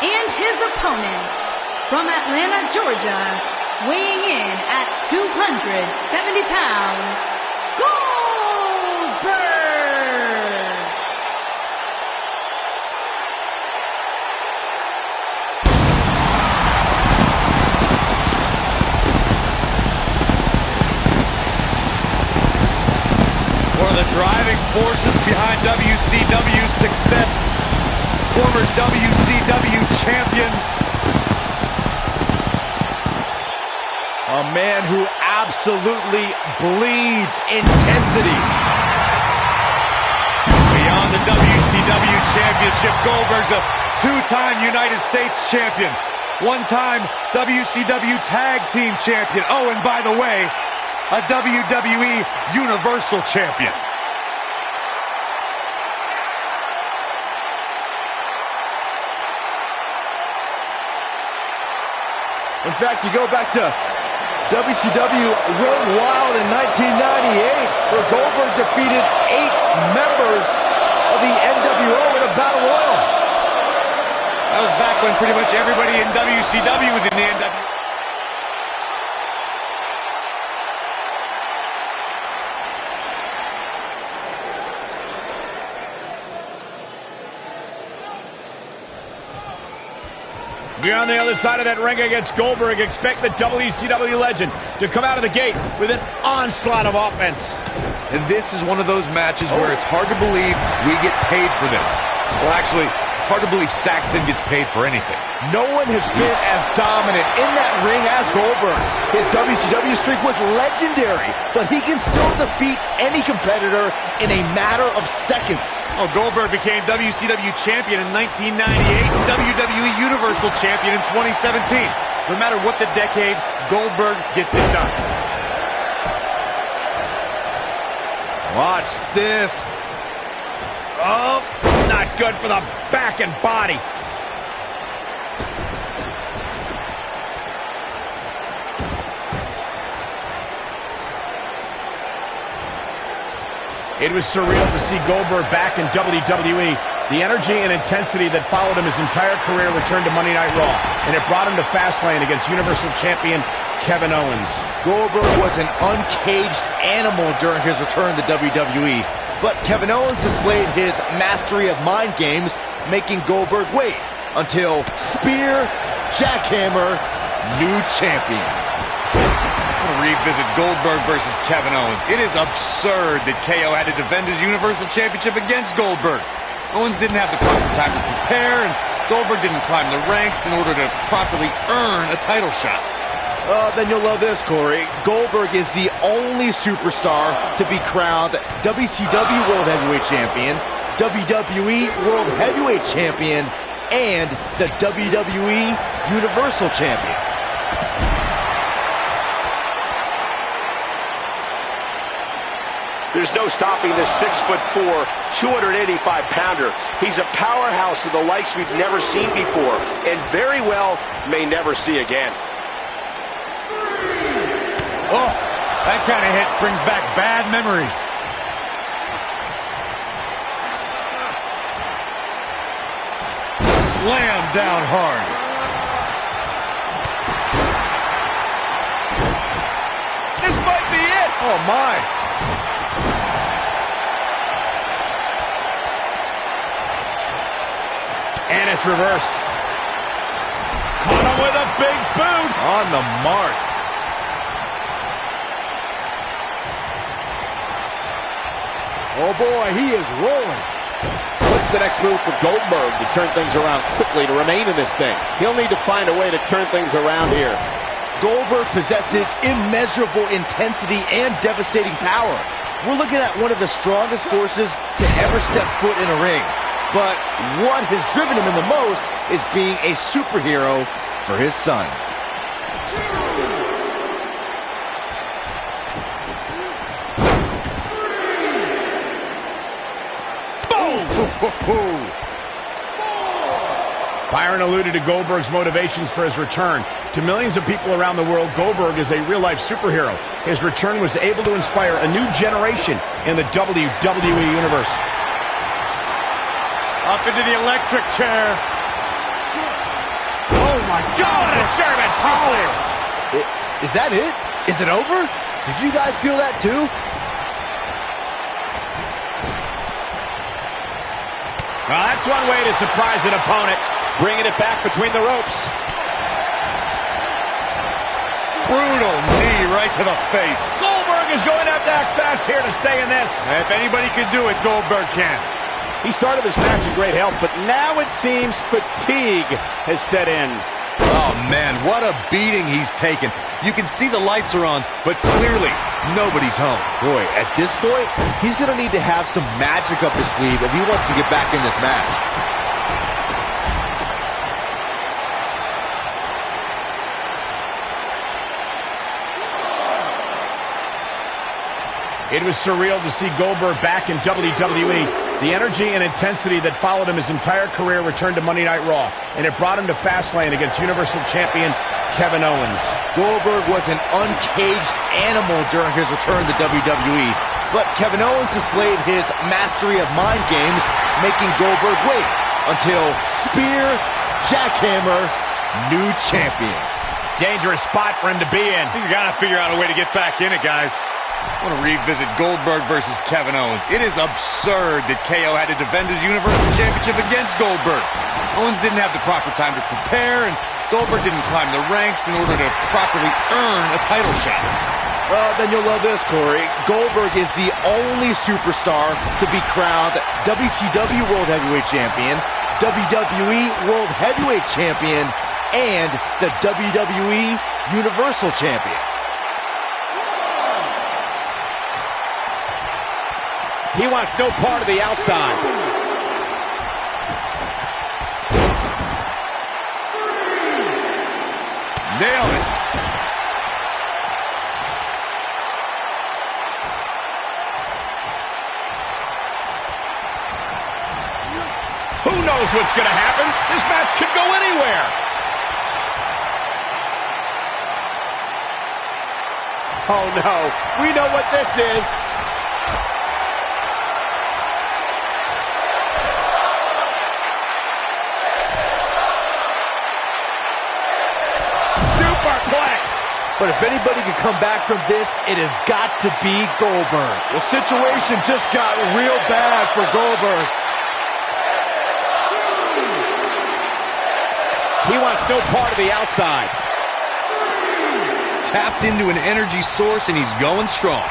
And his opponent, from Atlanta, Georgia, weighing in at 270 pounds, Goldberg! One of the driving forces behind WCW's success, former WCW champion, a man who absolutely bleeds intensity. Beyond the WCW championship, Goldberg's a two-time United States champion, one-time WCW Tag Team champion. Oh, and by the way, a WWE Universal Champion. In fact, you go back to WCW Road Wild in 1998, where Goldberg defeated 8 members of the NWO in a battle royal. That was back when pretty much everybody in WCW was in the NWO. You're on the other side of that ring against Goldberg. Expect the WCW legend to come out of the gate with an onslaught of offense. And this is one of those matches where it's hard to believe we get paid for this. Well, actually, hard to believe Saxton gets paid for anything. No one has been as dominant in that ring as Goldberg. His WCW streak was legendary, but he can still defeat any competitor in a matter of seconds. Oh, Goldberg became WCW champion in 1998 and WWE Universal champion in 2017. No matter what the decade, Goldberg gets it done. Watch this. Oh, not good for the back and body. It was surreal to see Goldberg back in WWE. The energy and intensity that followed him his entire career returned to Monday Night Raw, and it brought him to Fastlane against Universal Champion Kevin Owens. Goldberg was an uncaged animal during his return to WWE, but Kevin Owens displayed his mastery of mind games, making Goldberg wait until spear, jackhammer, new champion. Revisit Goldberg versus Kevin Owens. It is absurd that KO had to defend his Universal Championship against Goldberg. Owens didn't have the proper time to prepare, and Goldberg didn't climb the ranks in order to properly earn a title shot. Then you'll love this, Corey. Goldberg is the only superstar to be crowned WCW World Heavyweight Champion, WWE World Heavyweight Champion, and the WWE Universal Champion. There's no stopping this 6'4", 285-pounder. He's a powerhouse of the likes we've never seen before, and very well may never see again. Oh, that kind of hit brings back bad memories. Slam down hard. This might be it. Oh, my. And it's reversed. Caught him with a big boot. On the mark. Oh boy, he is rolling. What's the next move for Goldberg to turn things around quickly to remain in this thing? He'll need to find a way to turn things around here. Goldberg possesses immeasurable intensity and devastating power. We're looking at one of the strongest forces to ever step foot in a ring. But what has driven him in the most is being a superhero for his son. Boom! Byron alluded to Goldberg's motivations for his return. To millions of people around the world, Goldberg is a real-life superhero. His return was able to inspire a new generation in the WWE Universe. Up into the electric chair. my Go God. to German suplex. Is that it? Is it over? Did you guys feel that too? Well, that's one way to surprise an opponent. Bringing it back between the ropes. Brutal knee right to the face. Goldberg is going to have to act fast here to stay in this. If anybody can do it, Goldberg can. He started this match in great health, but now it seems fatigue has set in. Oh, man, what a beating he's taken. You can see the lights are on, but clearly nobody's home. Boy, at this point, he's going to need to have some magic up his sleeve if he wants to get back in this match. It was surreal to see Goldberg back in WWE. The energy and intensity that followed him his entire career returned to Monday Night Raw, and it brought him to Fastlane against Universal Champion Kevin Owens. Goldberg was an uncaged animal during his return to WWE, but Kevin Owens displayed his mastery of mind games, making Goldberg wait until Spear, Jackhammer, new champion. Dangerous spot for him to be in. You gotta figure out a way to get back in it, guys. I want to revisit Goldberg versus Kevin Owens. It is absurd that KO had to defend his Universal Championship against Goldberg. Owens didn't have the proper time to prepare, and Goldberg didn't climb the ranks in order to properly earn a title shot. Well, then you'll love this, Corey. Goldberg is the only superstar to be crowned WCW World Heavyweight Champion, WWE World Heavyweight Champion, and the WWE Universal Champion. He wants no part of the outside. Nailed it. Who knows what's going to happen? This match could go anywhere. Oh no, we know what this is. But if anybody can come back from this, it has got to be Goldberg. The situation just got real bad for Goldberg. He wants no part of the outside. Tapped into an energy source, and he's going strong.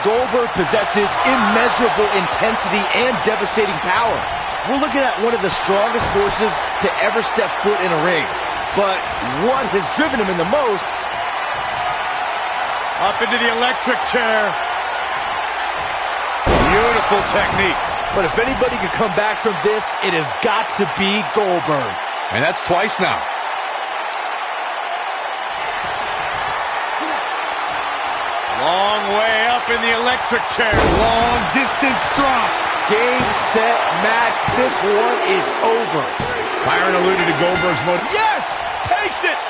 Goldberg possesses immeasurable intensity and devastating power. We're looking at one of the strongest forces to ever step foot in a ring. But what has driven him in the most? Up into the electric chair. Beautiful technique. But if anybody can come back from this, it has got to be Goldberg. And that's twice now. Long way up in the electric chair. Long distance drop. Game, set, match. This one is over. Byron alluded to Goldberg's motive. Yes! Takes it!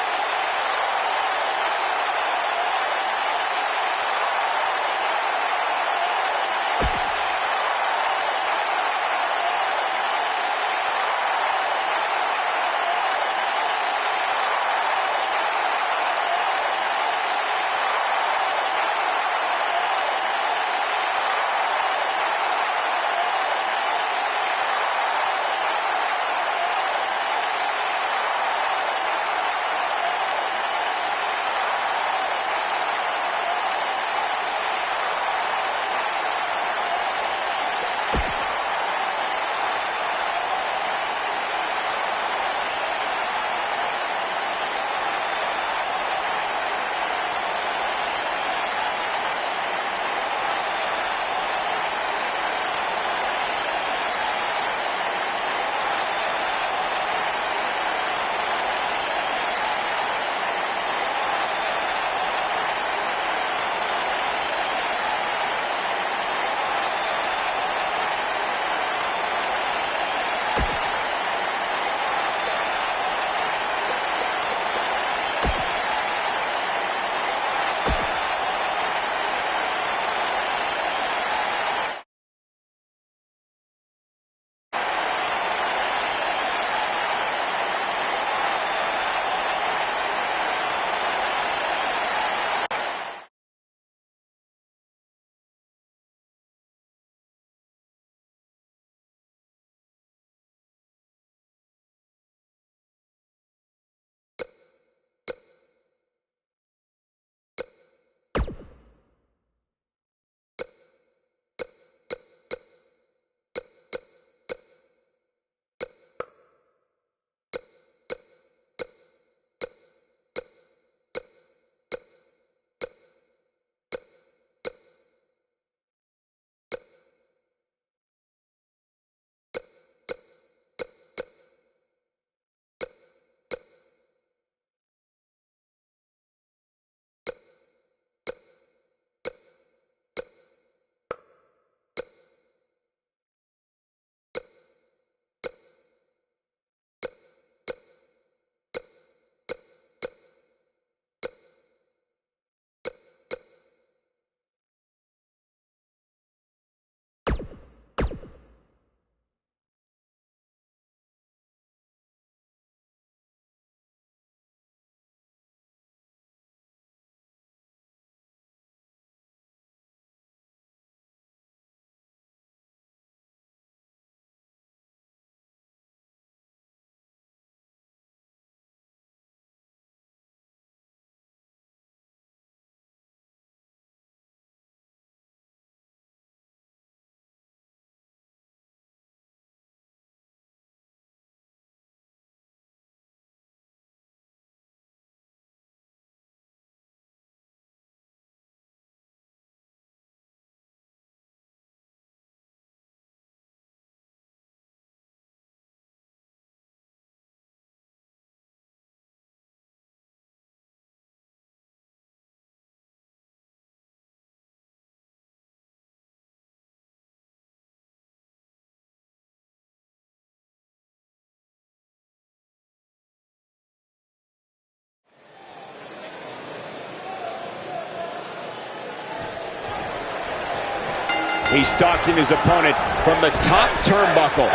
He's stalking his opponent from the top turnbuckle.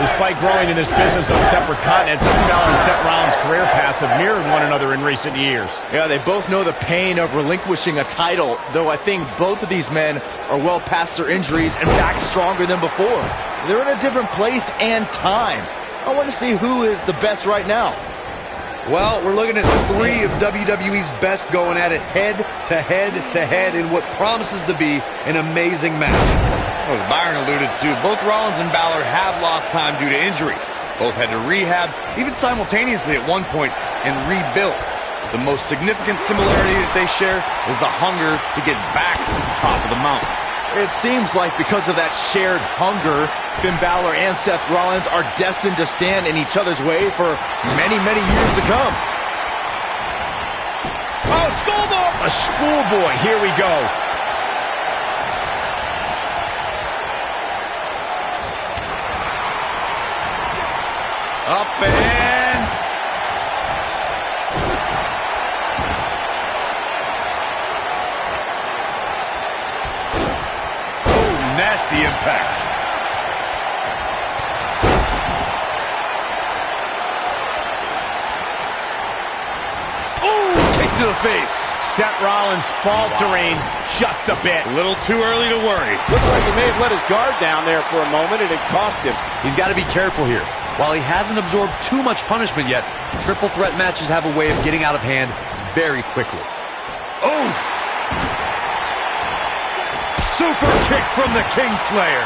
Despite growing in this business on separate continents, Finn Balor and Seth Rollins' career paths have mirrored one another in recent years. Yeah, they both know the pain of relinquishing a title, though I think both of these men are well past their injuries and back stronger than before. They're in a different place and time. I want to see who is the best right now. Well, we're looking at 3 of WWE's best going at it head-to-head in what promises to be an amazing match. As Byron alluded to, both Rollins and Balor have lost time due to injury. Both had to rehab, even simultaneously at one point, and rebuild. The most significant similarity that they share is the hunger to get back to the top of the mountain. It seems like because of that shared hunger, Finn Balor and Seth Rollins are destined to stand in each other's way for many, many years to come. Oh, schoolboy! A schoolboy, here we go. Up and... Oh, nasty impact. Ooh, kick to the face. Seth Rollins faltering just a bit. A little too early to worry. Looks like he may have let his guard down there for a moment, and it cost him. He's got to be careful here. While he hasn't absorbed too much punishment yet, triple threat matches have a way of getting out of hand very quickly. Oof! Super kick from the Kingslayer.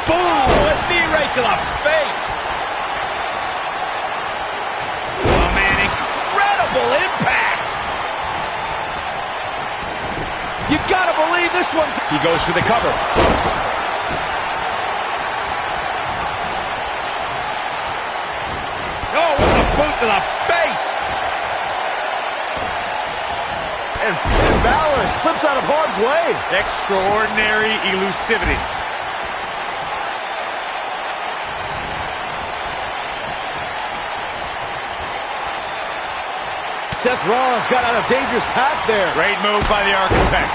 Boom! A knee right to the face. Oh, man, incredible impact. You gotta believe this one's... He goes for the cover. Oh, what a boot to the face! And Finn Balor slips out of harm's way. Extraordinary elusivity. Seth Rollins got out of dangerous path there. Great move by the Architect.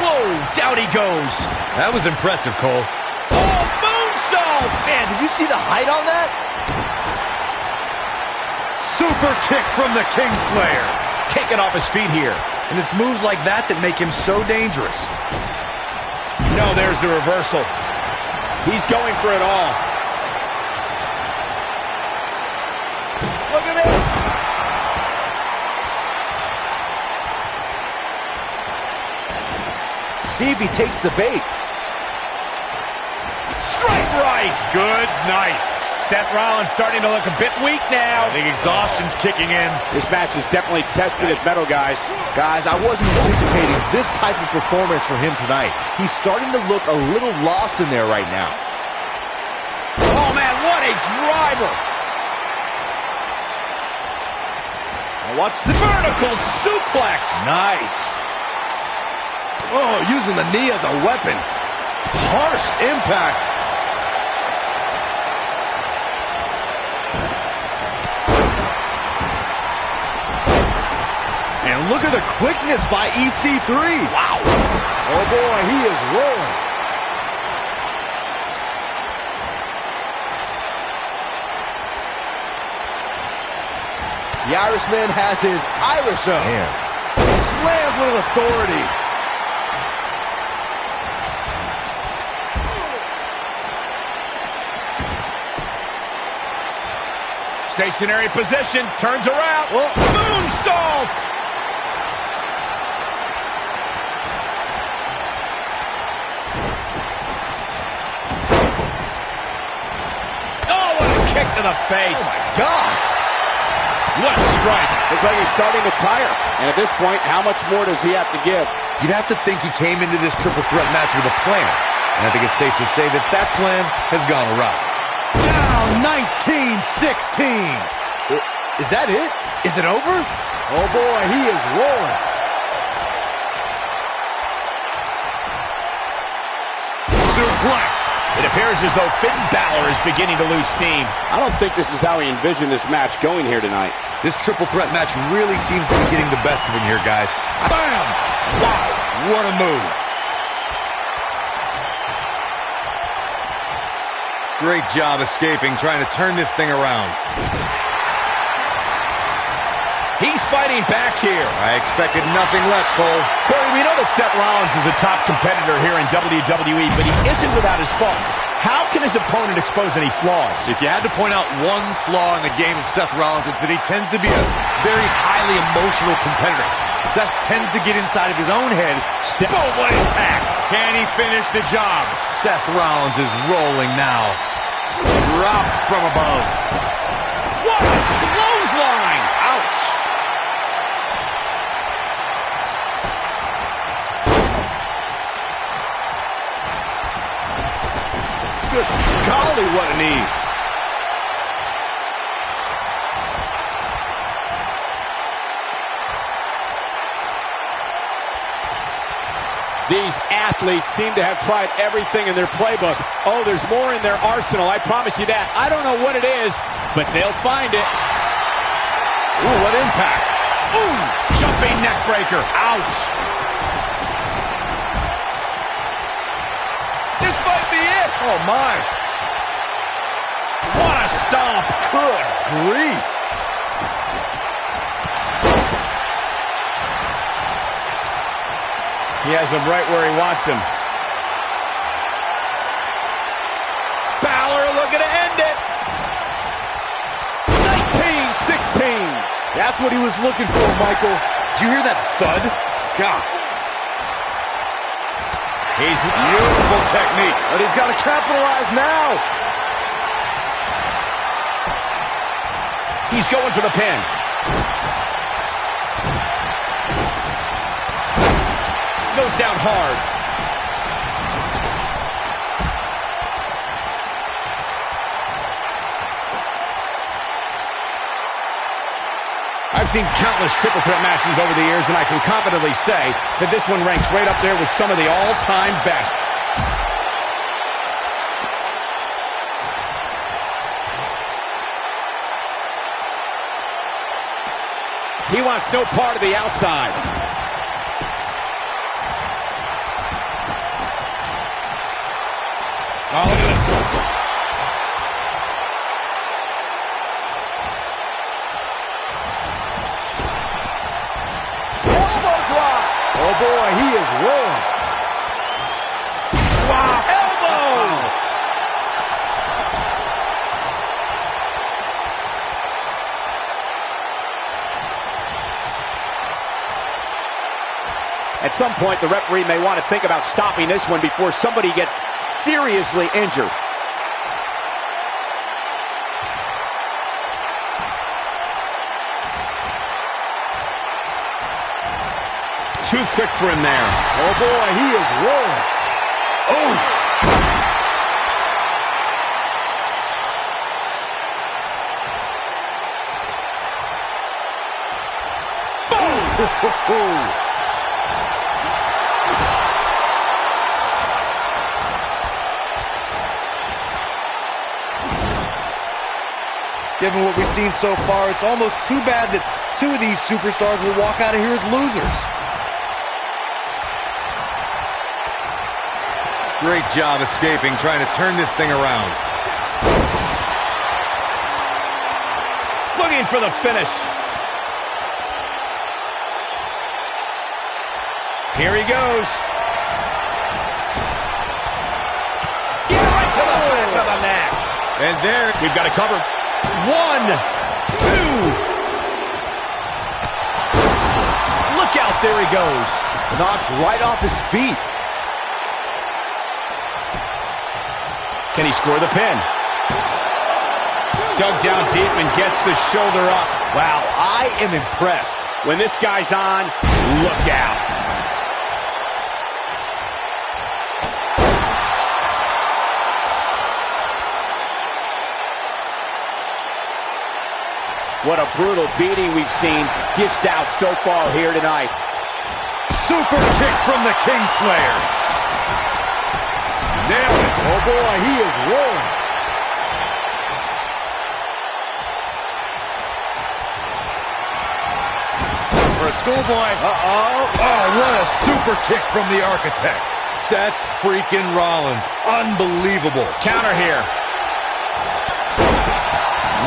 Whoa, down he goes. That was impressive, Cole. Oh, moonsault! Man, did you see the height on that? Super kick from the Kingslayer. Taken off his feet here. And it's moves like that that make him so dangerous. No, there's the reversal. He's going for it all. Look at this. See if he takes the bait. Straight right. Good night. Seth Rollins starting to look a bit weak now. I think exhaustion's kicking in. This match has definitely tested his mettle, guys. Guys, I wasn't anticipating this type of performance from him tonight. He's starting to look a little lost in there right now. Oh, man, what a driver. Watch the Vertical suplex. Nice. Oh, using the knee as a weapon. Harsh impact. And look at the quickness by EC3. Wow. Oh, boy, he is rolling. The Irishman has his Irish up. Slammed with authority. Stationary position, turns around. Oh. Moonsault! Oh, what a kick to the face. Oh, my God. What a strike. Looks like he's starting to tire. And at this point, how much more does he have to give? You'd have to think he came into this triple threat match with a plan. And I think it's safe to say that that plan has gone awry. Down 19-16. Is that it? Is it over? Oh, boy, he is rolling. Suplex. It appears as though Finn Balor is beginning to lose steam. I don't think this is how he envisioned this match going here tonight. This triple threat match really seems to be getting the best of him here, guys. Bam! Wow, what a move. Great job escaping, trying to turn this thing around. He's fighting back here. I expected nothing less, Cole. Corey, we know that Seth Rollins is a top competitor here in WWE, but he isn't without his faults. How can his opponent expose any flaws? If you had to point out one flaw in the game of Seth Rollins, it's that he tends to be a very highly emotional competitor. Seth tends to get inside of his own head. Boom, what impact! Can he finish the job? Seth Rollins is rolling now. Dropped from above. What a clothesline! Ouch! Good golly, what a knee. These athletes seem to have tried everything in their playbook. Oh, there's more in their arsenal, I promise you that. I don't know what it is, but they'll find it. Ooh, what impact! Ooh, jumping neck breaker. Ouch! This might be it. Oh, my. What a stomp. Good grief. He has him right where he wants him. Balor looking to end it. 19-16. That's what he was looking for, Michael. Did you hear that thud? God. He's Beautiful technique. But he's got to capitalize now. He's going for the pin. Goes down hard. I've seen countless triple threat matches over the years, and I can confidently say that this one ranks right up there with some of the all-time best. He wants no part of the outside. Oh, look at it. Elbow drop. Oh, boy, he is rolling. Wow. Elbow. At some point, the referee may want to think about stopping this one before somebody gets seriously injured. Too quick for him there. Oh, boy, he is rolling. Oh! Boom! Given what we've seen so far, it's almost too bad that two of these superstars will walk out of here as losers. Great job escaping, trying to turn this thing around. Looking for the finish. Here he goes. Yeah, right to the back of the neck. And there, We've got it covered. 1, 2. Look out, there he goes. Knocked right off his feet. Can he score the pin? Dug down deep and gets the shoulder up. Wow, I am impressed. When this guy's on, look out. What a brutal beating we've seen dished out so far here tonight. super kick from the Kingslayer. Nailed it. Oh, boy, he is rolling. for a schoolboy. Uh-oh. Oh, what a super kick from the architect. Seth freaking Rollins. Unbelievable. Counter here.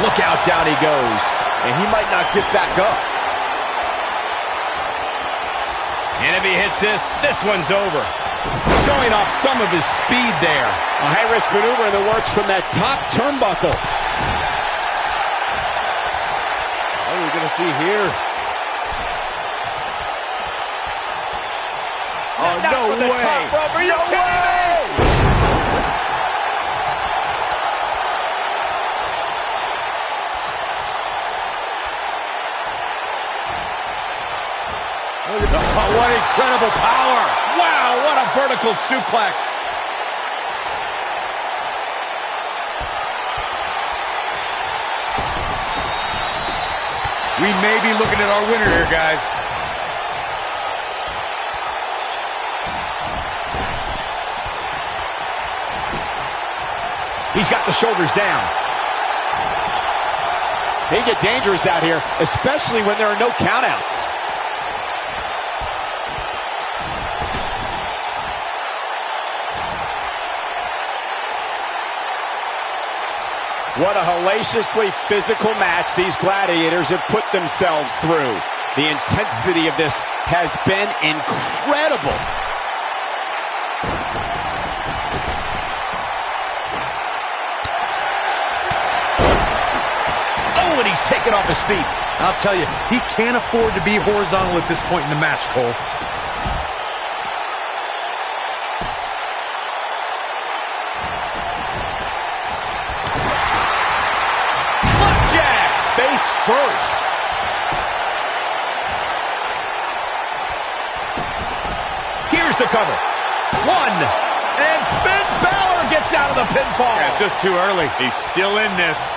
Look out, down he goes. And he might not get back up. And if he hits this, this one's over. Showing off some of his speed there. A high-risk maneuver in the works from that top turnbuckle. What are we going to see here? Oh, no way. No way. Oh, what incredible power. Wow, what a vertical suplex. We may be looking at our winner here, guys. He's got the shoulders down. They get dangerous out here, especially when there are no countouts. What a hellaciously physical match these gladiators have put themselves through. The intensity of this has been incredible. Oh, and he's taken off his feet. I'll tell you, he can't afford to be horizontal at this point in the match, Cole. Face first. Here's the cover. One. And Finn Balor gets out of the pinfall. Yeah, just too early. He's still in this.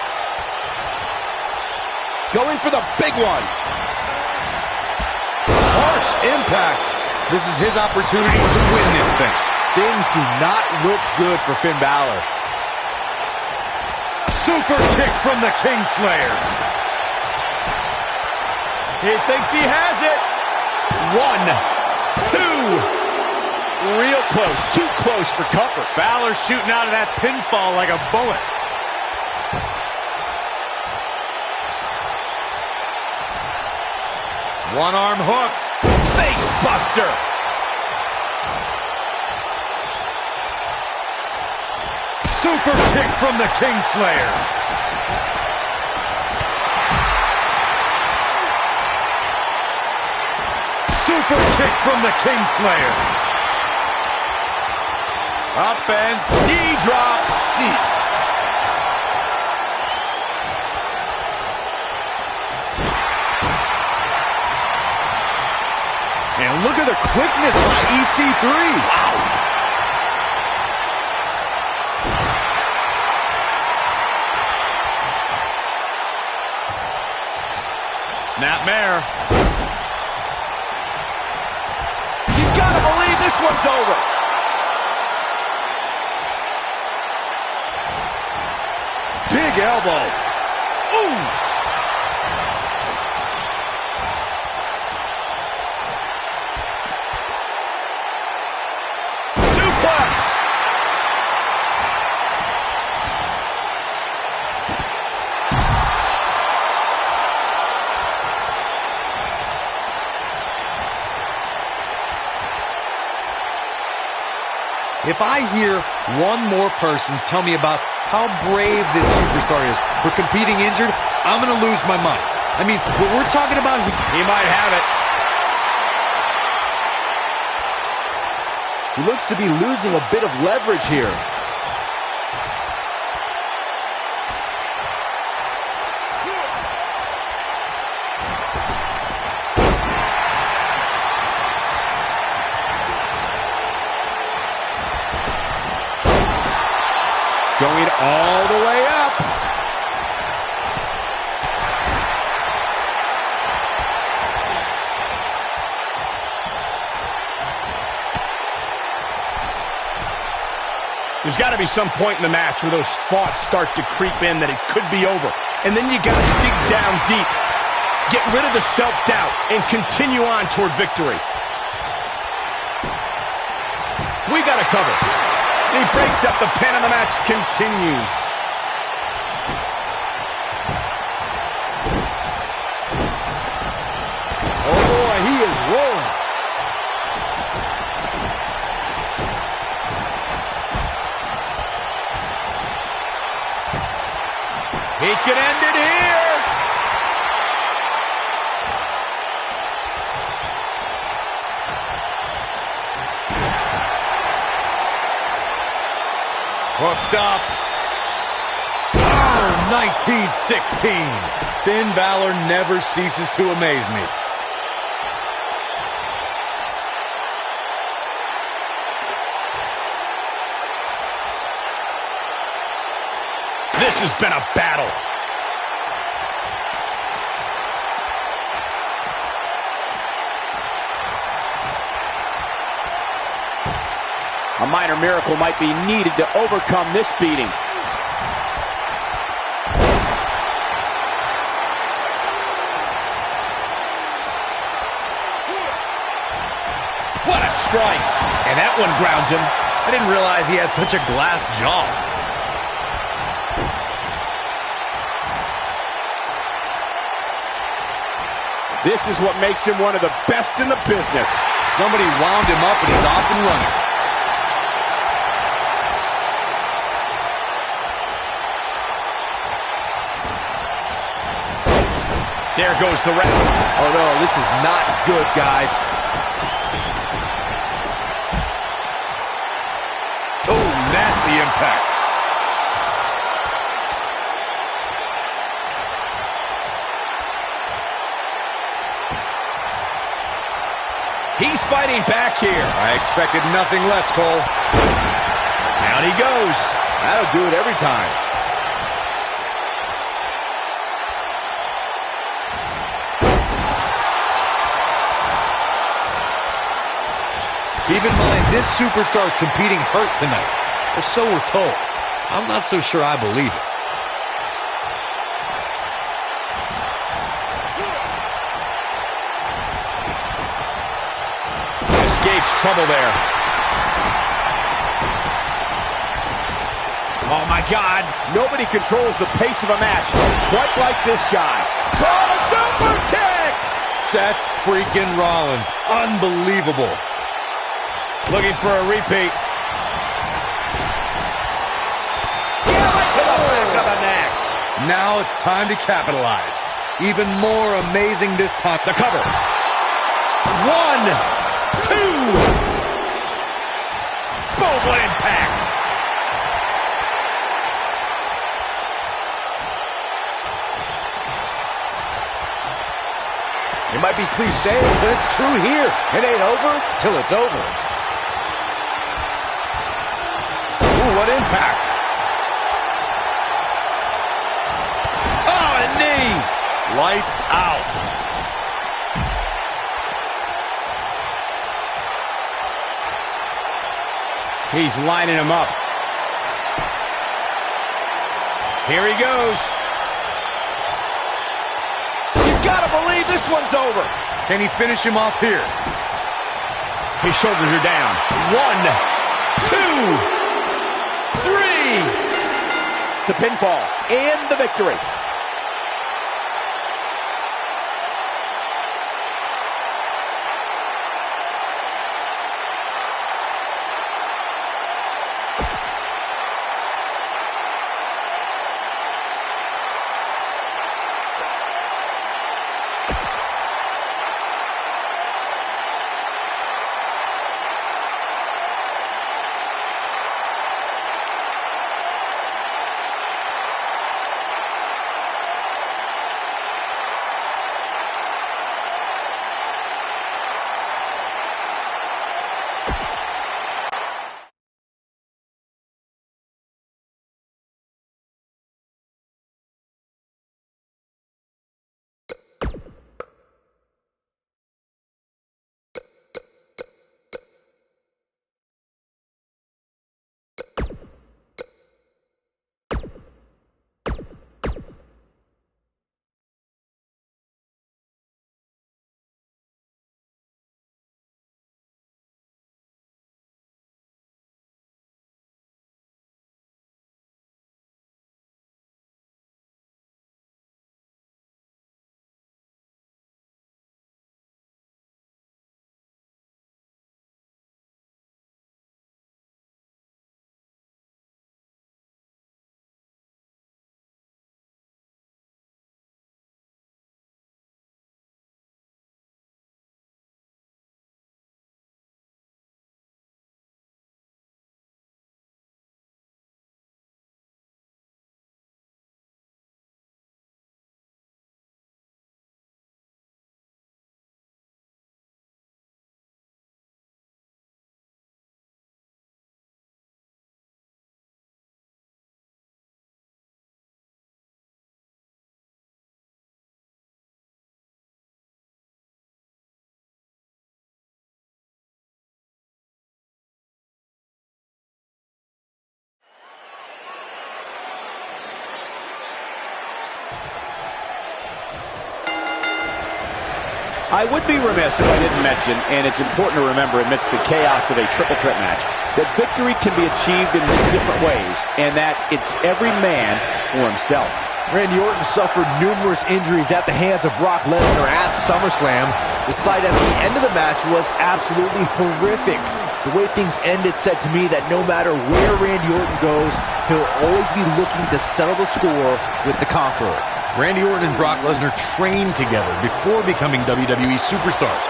Going for the big one. Harsh impact. This is his opportunity to win this thing. Things do not look good for Finn Balor. Super kick from the Kingslayer. He thinks he has it. 1, 2. Real close. Too close for comfort. Balor shooting out of that pinfall like a bullet. One arm hooked. Face buster. Super kick from the Kingslayer. Super kick from the Kingslayer. Up and Knee drop. Jeez. And look at the quickness by EC3. Wow. Snapmare. You gotta believe this one's over. Big elbow. Ooh. Suplex. If I hear one more person tell me about how brave this superstar is for competing injured, I'm going to lose my mind. I mean, what we're talking about, He might have it. He looks to be losing a bit of leverage here. Going all the way up. There's got to be some point in the match where those thoughts start to creep in that it could be over. And then you got to dig down deep. Get rid of the self-doubt and continue on toward victory. We got a cover. He breaks up the pin and the match continues. Oh boy, he is rolling. He can end it here. Hooked up. Oh, 1916. Finn Balor never ceases to amaze me. This has been a battle. A minor miracle might be needed to overcome this beating. What a strike. And that one grounds him. I didn't realize he had such a glass jaw. This is what makes him one of the best in the business. Somebody wound him up and he's off and running. There goes the ref. Oh no, this is not good, guys. Oh, nasty impact. He's fighting back here. I expected nothing less, Cole. Down he goes. That'll do it every time. Keep in mind, this superstar's competing hurt tonight. Or so we're told. I'm not so sure I believe it. Escapes trouble there. Oh my God. Nobody controls the pace of a match quite like this guy. Oh, super kick! Seth freaking Rollins. Unbelievable. Looking for a repeat. Right to the back of the neck. Now it's time to capitalize. Even more amazing this time. The cover. 1, 2. Boom, what impact. It might be cliche, but it's true here. It ain't over till it's over. Ooh, what impact. Oh, a knee. Lights out. He's lining him up. Here he goes. You gotta believe this one's over. Can he finish him off here? His shoulders are down. 1, 2. 3! The pinfall and the victory. I would be remiss if I didn't mention, and it's important to remember amidst the chaos of a triple threat match, that victory can be achieved in many different ways, and that it's every man for himself. Randy Orton suffered numerous injuries at the hands of Brock Lesnar at SummerSlam. The sight at the end of the match was absolutely horrific. The way things ended said to me that no matter where Randy Orton goes, he'll always be looking to settle the score with the Conqueror. Randy Orton and Brock Lesnar trained together before becoming WWE superstars.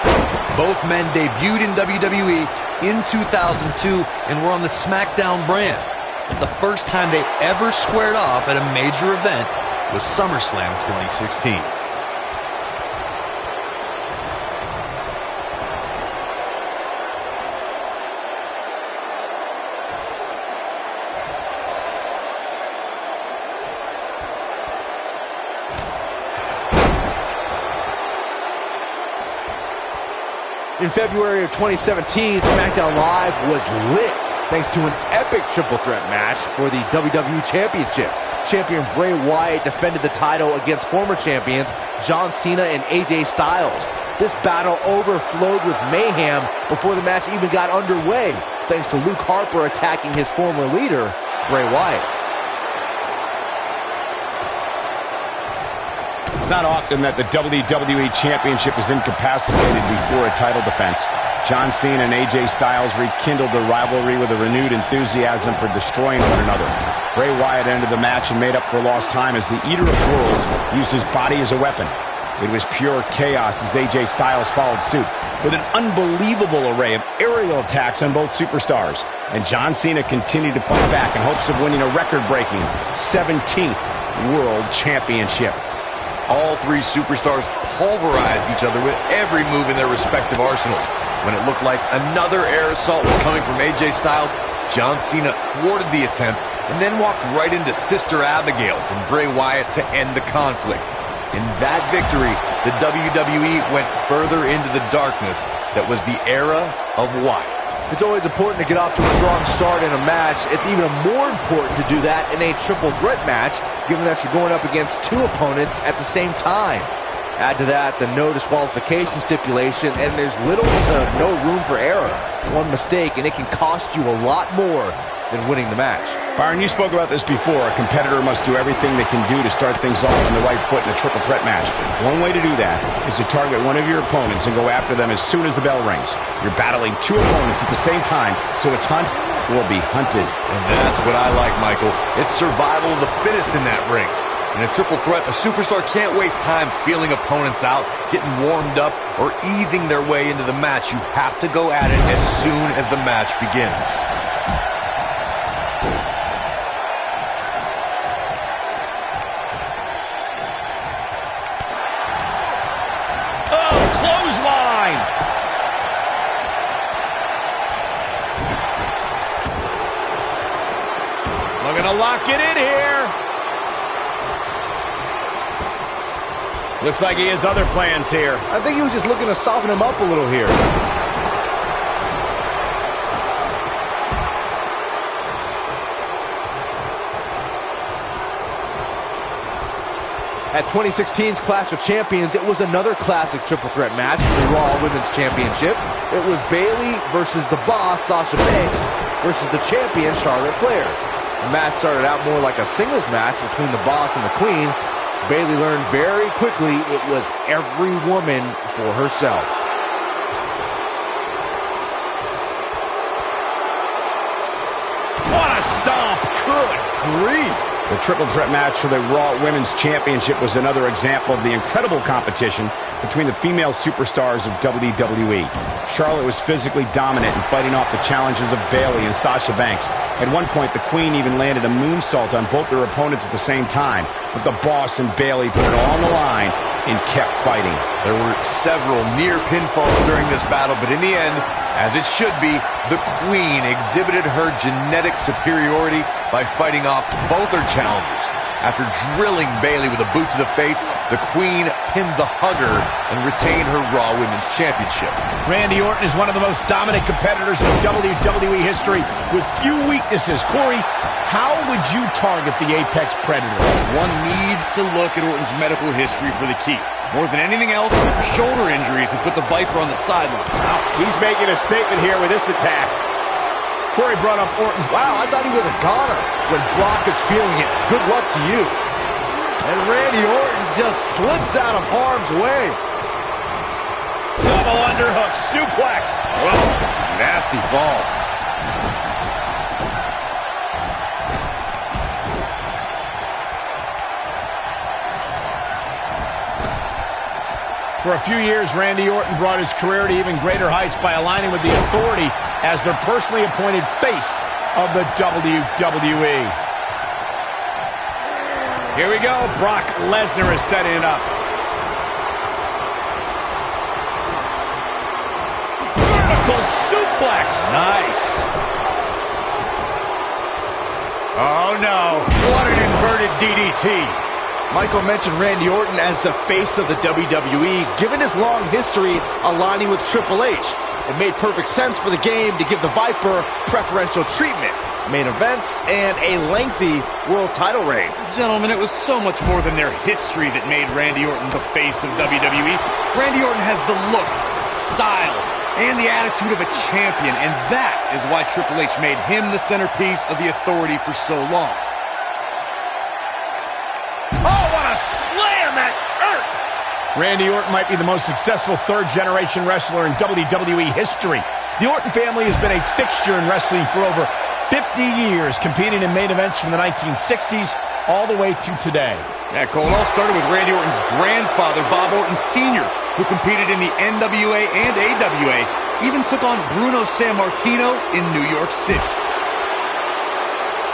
Both men debuted in WWE in 2002 and were on the SmackDown brand. The first time they ever squared off at a major event was SummerSlam 2016. In February of 2017, SmackDown Live was lit thanks to an epic triple threat match for the WWE Championship. Champion Bray Wyatt defended the title against former champions John Cena and AJ Styles. This battle overflowed with mayhem before the match even got underway, thanks to Luke Harper attacking his former leader, Bray Wyatt. It's not often that the WWE Championship is incapacitated before a title defense. John Cena and AJ Styles rekindled the rivalry with a renewed enthusiasm for destroying one another. Bray Wyatt ended the match and made up for lost time as the Eater of Worlds used his body as a weapon. It was pure chaos as AJ Styles followed suit with an unbelievable array of aerial attacks on both superstars. And John Cena continued to fight back in hopes of winning a record-breaking 17th World Championship. All three superstars pulverized each other with every move in their respective arsenals. When it looked like another air assault was coming from AJ Styles, John Cena thwarted the attempt and then walked right into Sister Abigail from Bray Wyatt to end the conflict. In that victory, the WWE went further into the darkness that was the era of Wyatt. It's always important to get off to a strong start in a match. It's even more important to do that in a triple threat match, given that you're going up against two opponents at the same time. Add to that the no disqualification stipulation, and there's little to no room for error. One mistake, and it can cost you a lot more than winning the match. Byron, you spoke about this before. A competitor must do everything they can do to start things off on the right foot in a triple threat match. One way to do that is to target one of your opponents and go after them as soon as the bell rings. You're battling two opponents at the same time, so it's hunt or be hunted. And that's what I like, Michael. It's survival of the fittest in that ring. In a triple threat, a superstar can't waste time feeling opponents out, getting warmed up, or easing their way into the match. You have to go at it as soon as the match begins. Looking to lock it in here. Looks like he has other plans here. I think he was just looking to soften him up a little here. At 2016's Clash of Champions, it was another classic triple threat match for the Raw Women's Championship. It was Bayley versus the Boss, Sasha Banks, versus the champion, Charlotte Flair. The match started out more like a singles match between the Boss and the Queen. Bayley learned very quickly it was every woman for herself. What a stomp! Good grief! The triple threat match for the Raw Women's Championship was another example of the incredible competition between the female superstars of WWE. Charlotte was physically dominant and fighting off the challenges of Bayley and Sasha Banks. At one point, the Queen even landed a moonsault on both their opponents at the same time, but the Boss and Bayley put it all on the line and kept fighting. There were several near pinfalls during this battle, but in the end, as it should be, the Queen exhibited her genetic superiority by fighting off both her challengers. After drilling Bayley with a boot to the face, the Queen pinned the Hugger and retained her Raw Women's Championship. Randy Orton is one of the most dominant competitors in WWE history with few weaknesses. Corey, how would you target the Apex Predator? One needs to look at Orton's medical history for the key. More than anything else, shoulder injuries have put the Viper on the sideline. Wow, he's making a statement here with this attack. Corey brought up Orton's... Wow, I thought he was a goner. When Brock is feeling it, good luck to you. And Randy Orton just slips out of harm's way. Double underhook suplex. Oh, nasty fall. For a few years, Randy Orton brought his career to even greater heights by aligning with the Authority as their personally appointed face of the WWE. Here we go. Brock Lesnar is setting it up. Vertical suplex. Nice. Oh, no. What an inverted DDT. Michael mentioned Randy Orton as the face of the WWE. Given his long history aligning with Triple H, it made perfect sense for the game to give the Viper preferential treatment, main events, and a lengthy world title reign. Gentlemen, it was so much more than their history that made Randy Orton the face of WWE. Randy Orton has the look, style, and the attitude of a champion, and that is why Triple H made him the centerpiece of the Authority for so long. Oh, what a slam that hurt! Randy Orton might be the most successful third-generation wrestler in WWE history. The Orton family has been a fixture in wrestling for over 50 years, competing in main events from the 1960s all the way to today. Yeah, Cole, it all started with Randy Orton's grandfather, Bob Orton Sr., who competed in the NWA and AWA, even took on Bruno Sammartino in New York City.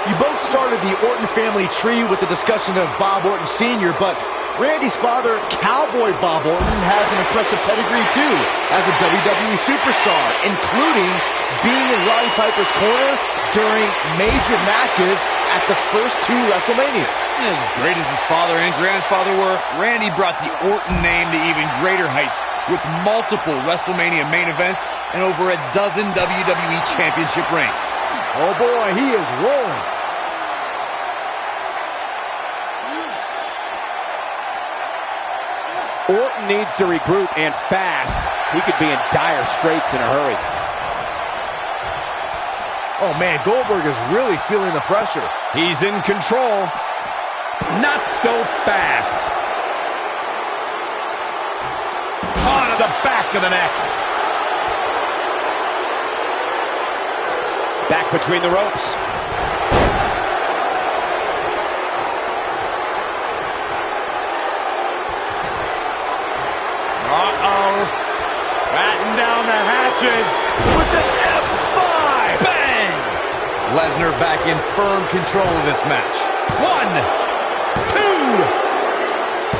You both started the Orton family tree with the discussion of Bob Orton Sr., but Randy's father, Cowboy Bob Orton, has an impressive pedigree too as a WWE superstar, including being in Roddy Piper's corner during major matches at the first two WrestleManias. As great as his father and grandfather were, Randy brought the Orton name to even greater heights with multiple WrestleMania main events and over a dozen WWE Championship reigns. Oh boy, he is rolling. Orton needs to regroup, and fast. He could be in dire straits in a hurry. Oh man, Goldberg is really feeling the pressure. He's in control. Not so fast. On the back of the neck. Back between the ropes. Batten down the hatches with an F5. Bang! Lesnar back in firm control of this match. 1, 2,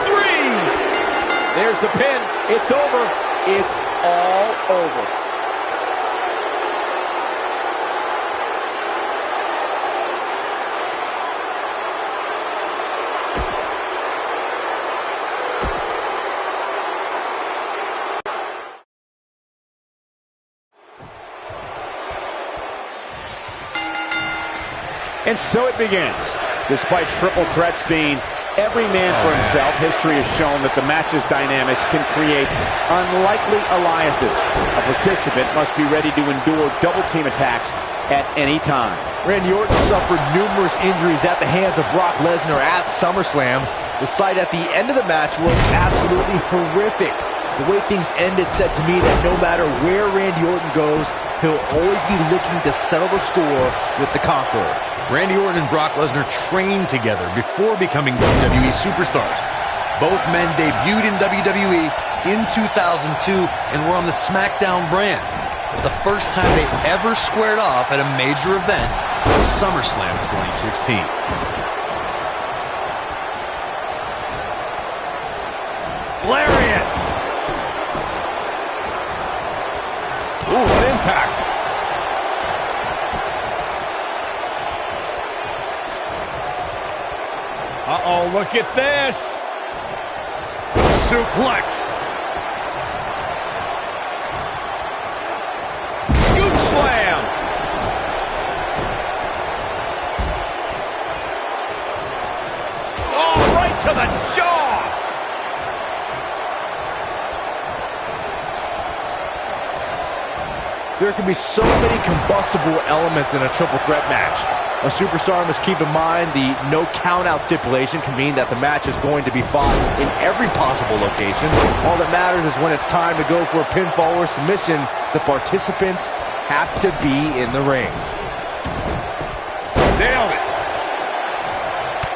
3. There's the pin. It's over. It's all over. And so it begins. Despite triple threats being every man for himself, history has shown that the match's dynamics can create unlikely alliances. A participant must be ready to endure double-team attacks at any time. Randy Orton suffered numerous injuries at the hands of Brock Lesnar at SummerSlam. The sight at the end of the match was absolutely horrific. The way things ended said to me that no matter where Randy Orton goes, he'll always be looking to settle the score with the Conqueror. Randy Orton and Brock Lesnar trained together before becoming WWE superstars. Both men debuted in WWE in 2002 and were on the SmackDown brand. But the first time they ever squared off at a major event was SummerSlam 2016. Lariat! Ooh, what impact! Uh-oh, look at this. Suplex. Scoop slam. Oh, right to the jaw. There can be so many combustible elements in a triple threat match. A superstar must keep in mind the no count-out stipulation can mean that the match is going to be fought in every possible location. All that matters is when it's time to go for a pinfall or submission, the participants have to be in the ring. Nailed it.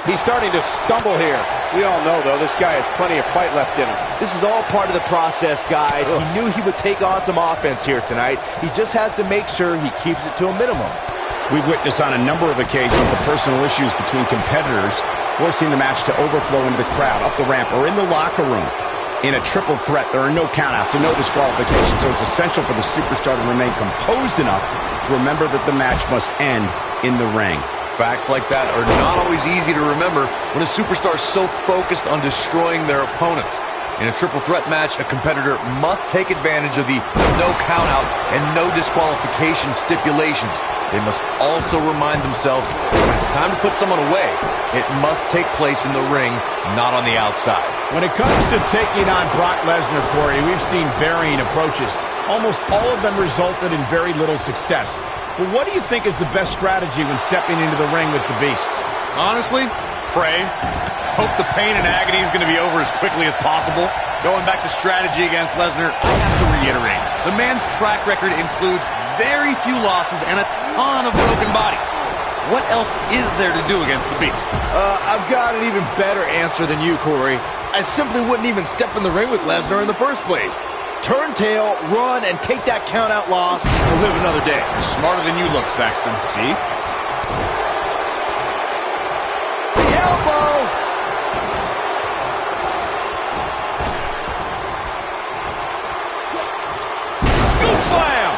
He's starting to stumble here. We all know, though, this guy has plenty of fight left in him. This is all part of the process, guys. He knew he would take on some offense here tonight. He just has to make sure he keeps it to a minimum. We've witnessed on a number of occasions the personal issues between competitors forcing the match to overflow into the crowd, up the ramp, or in the locker room. In a triple threat, there are no countouts and no disqualifications, so it's essential for the superstar to remain composed enough to remember that the match must end in the ring. Facts like that are not always easy to remember when a superstar is so focused on destroying their opponents. In a triple threat match, a competitor must take advantage of the no countout and no disqualification stipulations. They must also remind themselves that when it's time to put someone away, it must take place in the ring, not on the outside. When it comes to taking on Brock Lesnar, Corey, we've seen varying approaches. Almost all of them resulted in very little success. But what do you think is the best strategy when stepping into the ring with the Beast? Honestly, pray. Hope the pain and agony is going to be over as quickly as possible. Going back to strategy against Lesnar, I have to reiterate, the man's track record includes very few losses and a ton of broken bodies. What else is there to do against the Beast? I've got an even better answer than you, Corey. I simply wouldn't even step in the ring with Lesnar in the first place. Turn tail, run, and take that count-out loss to live another day. Smarter than you look, Saxton. See? The elbow! Scoop slam!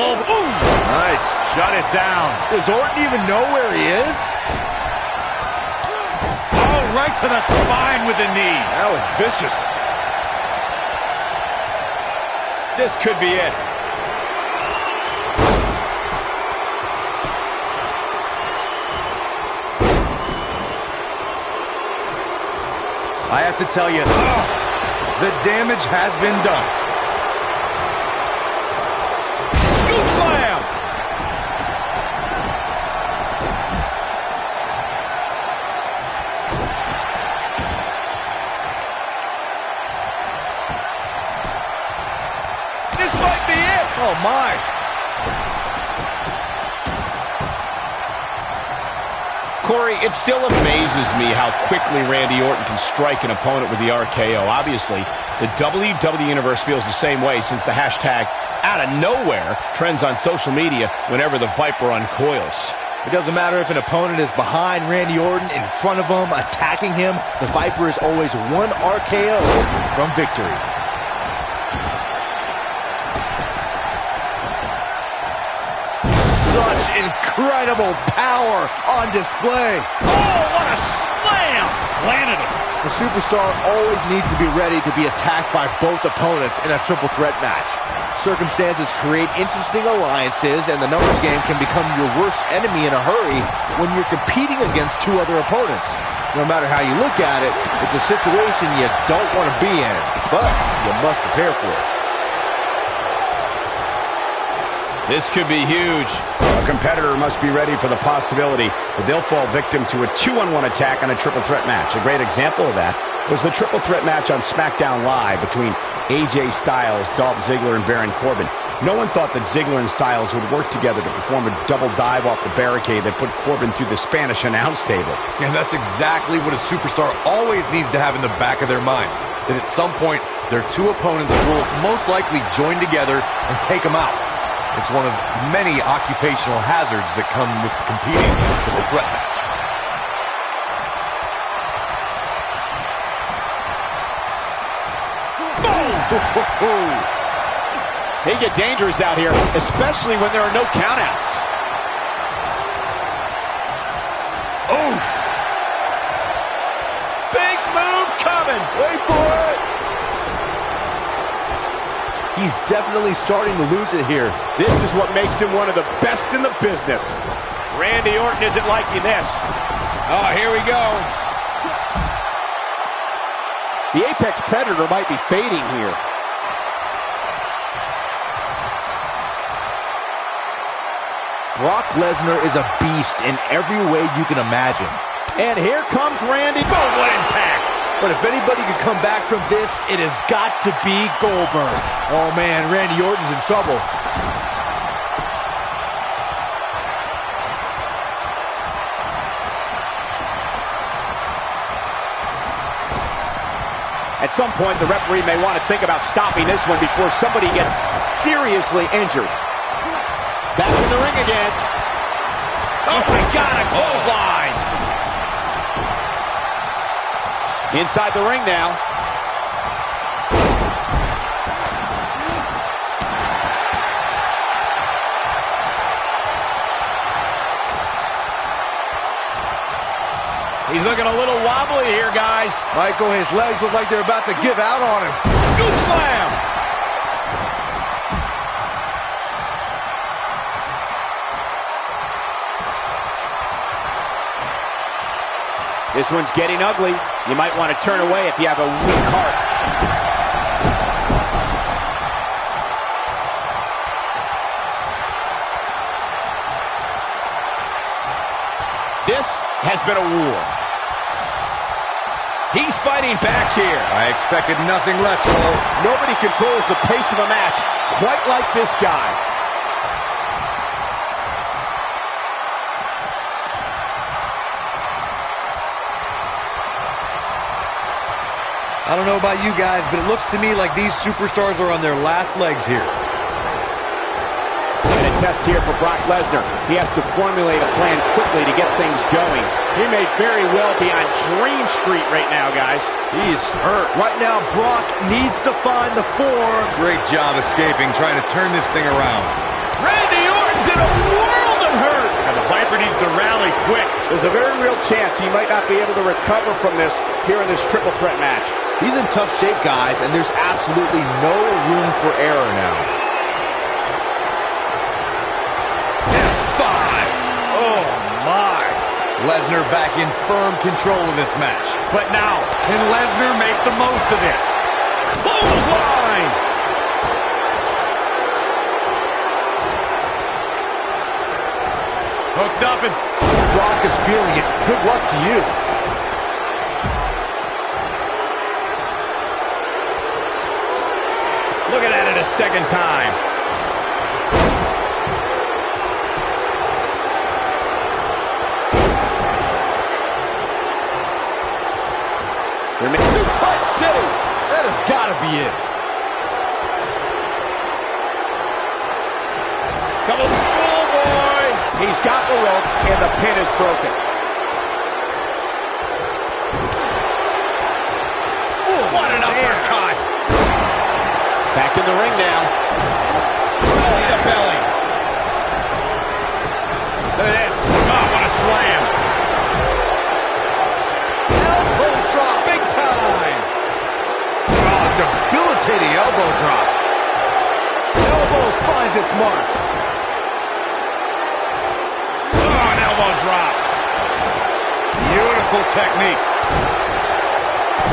Gold. Ooh! Nice. Shut it down. Does Orton even know where he is? Oh, right to the spine with the knee. That was vicious. This could be it. I have to tell you, the damage has been done. Scoop slam! This might be it! Oh, my. Corey, it still amazes me how quickly Randy Orton can strike an opponent with the RKO. Obviously, the WWE Universe feels the same way since the hashtag out of nowhere trends on social media whenever the Viper uncoils. It doesn't matter if an opponent is behind Randy Orton, in front of him, attacking him. The Viper is always one RKO from victory. Such incredible power on display. Oh, what a slam! Planted him. The superstar always needs to be ready to be attacked by both opponents in a triple threat match. Circumstances create interesting alliances, and the numbers game can become your worst enemy in a hurry when you're competing against two other opponents. No matter how you look at it, it's a situation you don't want to be in, but you must prepare for it. This could be huge. A competitor must be ready for the possibility that they'll fall victim to a 2-on-1 attack on a triple threat match. A great example of that was the triple threat match on SmackDown Live between AJ Styles, Dolph Ziggler, and Baron Corbin. No one thought that Ziggler and Styles would work together to perform a double dive off the barricade that put Corbin through the Spanish announce table. And that's exactly what a superstar always needs to have in the back of their mind. That at some point, their two opponents will most likely join together and take them out. It's one of many occupational hazards that come with competing in a triple threat match. Boom! They get dangerous out here, especially when there are no countouts. Oof. Big move coming. Wait for it. He's definitely starting to lose it here. This is what makes him one of the best in the business. Randy Orton isn't liking this. Oh, here we go. The Apex Predator might be fading here. Brock Lesnar is a beast in every way you can imagine. And here comes Randy. Oh, what impact! But if anybody could come back from this, it has got to be Goldberg. Oh man, Randy Orton's in trouble. At some point, the referee may want to think about stopping this one before somebody gets seriously injured. Back in the ring again. Oh my God, a clothesline. Inside the ring now. He's looking a little wobbly here, guys. Michael, his legs look like they're about to give out on him. Scoop slam. This one's getting ugly. You might want to turn away if you have a weak heart. This has been a war. He's fighting back here. I expected nothing less, Cole. Nobody controls the pace of a match quite like this guy. I don't know about you guys, but it looks to me like these superstars are on their last legs here. And a test here for Brock Lesnar. He has to formulate a plan quickly to get things going. He may very well be on Dream Street right now, guys. He is hurt. Right now, Brock needs to find the form. Great job escaping, trying to turn this thing around. Randy Orton's in a world of hurt. And the Viper needs to rally quick. There's a very real chance he might not be able to recover from this here in this triple threat match. He's in tough shape, guys, and there's absolutely no room for error now. F5! Oh, my. Lesnar back in firm control of this match. But now, can Lesnar make the most of this? Clothesline! Hooked up and Brock is feeling it. Good luck to you. Looking at it a second time. Suplex City. That has got to be it. Come on, schoolboy. He's got the ropes, and the pin is broken. Ooh, what an uppercut. Back in the ring now. Belly to belly. Look at this. Oh, what a slam. Elbow drop, big time. Oh, debilitating elbow drop. Elbow finds its mark. Oh, an elbow drop. beautiful technique.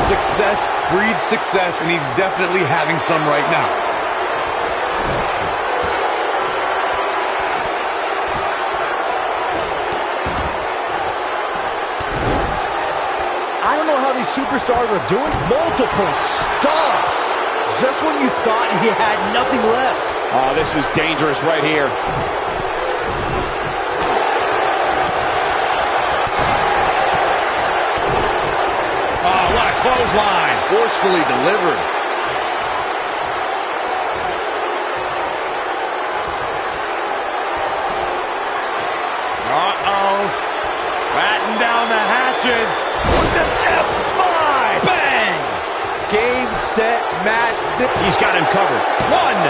Success breeds success, and he's definitely having some right now. I don't know how these superstars are doing multiple stops just when you thought he had nothing left. Oh, this is dangerous right here. Oh, what a clothesline. Forcefully delivered. Uh-oh. Batten down the hatches. With an F5. Bang. Game, set, match. He's got him covered. One.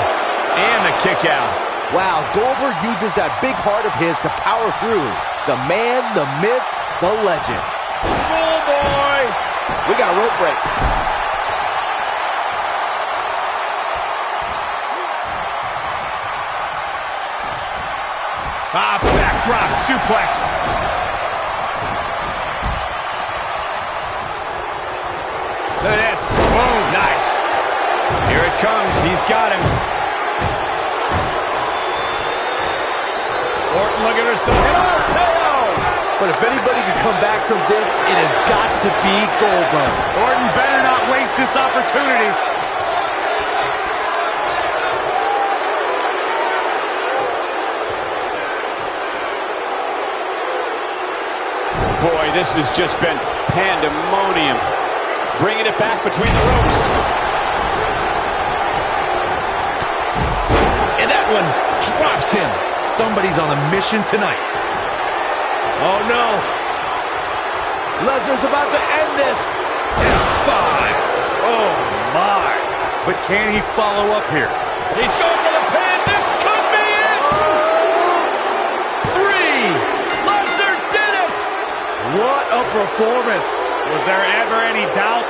And the kick out. Wow, Goldberg uses that big heart of his to power through. The man, the myth, the legend. Schoolboy! We got a rope break. Backdrop suplex. Look at this. Whoa, nice. Here it comes. He's got him. Orton looking for some KO. But if anybody can come back from this, it has got to be Goldberg. Orton better not waste this opportunity. Boy, this has just been pandemonium. Bringing it back between the ropes. And that one drops him. Somebody's on a mission tonight. Oh, no. Lesnar's about to end this. F5. Oh, my. But can he follow up here? He's going for the pin. This could be it. 3. Lesnar did it. What a performance. Was there ever any doubt?